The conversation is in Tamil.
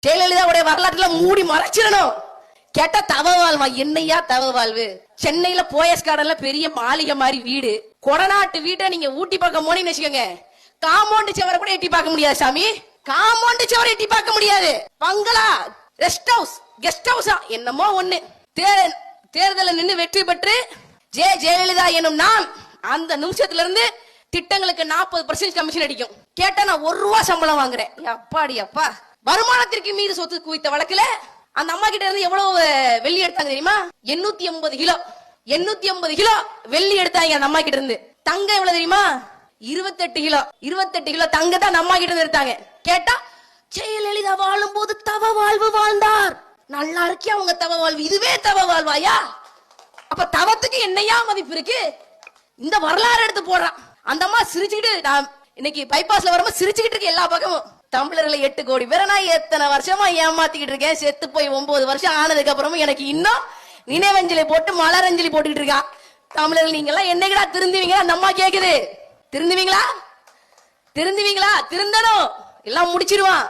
ஜெயலலிதாவுடைய வரலாற்றுல மூடி மறைச்சிடணும். கேட்டா தவ வாழ்வா. என்னையா தவ வாழ்வு? சென்னையில போயஸ் கார்டன்ல பெரிய மாளிகை மாதிரி வீடு, கொடநாட்டு வீட்டை நீங்க ஊட்டி பக்கம் போனீங்கன்னு வச்சுக்கோங்க, காம்பவுண்ட் செவரை கூட எட்டி பார்க்க முடியாது சாமி. காம்பவுண்ட் செவரை எட்டி பார்க்க முடியாது. பங்களா, ரெஸ்ட் ஹவுஸ், கெஸ்ட் ஹவுஸா என்னமோ ஒண்ணு. தேர்தலில் நின்று வெற்றி பெற்று ஜெயலலிதா எனும் நான் அந்த நிமிஷத்துல இருந்து திட்டங்களுக்கு 40% கமிஷன் அடிக்கும். கேட்டா நான் 1 ரூபா சம்பளம் வாங்குறேன். அப்பாடி அப்பா. வருமானத்திற்கு மீது சொத்து குவித்த வழக்குல அந்த அம்மா கிட்ட இருந்து எவ்வளவு வெள்ளி எடுத்தாங்க தெரியுமா? 850 கிலோ. 850 கிலோ வெள்ளி எடுத்தாங்க அந்த அம்மா கிட்ட இருந்து. தங்கம் எவ்வளவு தெரியுமா? 28 கிலோ. 28 கிலோ தங்கத்தை அந்த அம்மா கிட்ட இருந்து எடுத்தாங்க. கேட்டா ஜெயலலிதா வாழும் போது தவ வாழ்வு வாழ்ந்தார். நல்லா இருக்கே அவங்க தவ வாழ்வு. இதுவே தவ வாழ்வாயா? அப்ப தவத்துக்கு என்னையா மதிப்பு இருக்கு? இந்த வரலாறு எடுத்து போடுறான். அந்த அம்மா சிரிச்சுக்கிட்டு, நான் இன்னைக்கு பைபாஸ்ல வரும்போது சிரிச்சுக்கிட்டு இருக்கு எல்லா பக்கமும். தமிழர்களை 8 கோடி பேரை நான் எத்தனை வருஷமா ஏமாத்திக்கிட்டு இருக்கேன். செத்து போய் 9 வருஷம் ஆனதுக்கு அப்புறமும் எனக்கு இன்னும் நினைவஞ்சலி போட்டு மலரஞ்சலி போட்டுக்கிட்டு இருக்கான். தமிழர்கள் நீங்க எல்லாம் என்னைக்குடா திருந்துவீங்க? அந்த அம்மா கேக்குது. திருந்துவீங்களா? திருந்தனும். எல்லாம் முடிச்சிருவான்.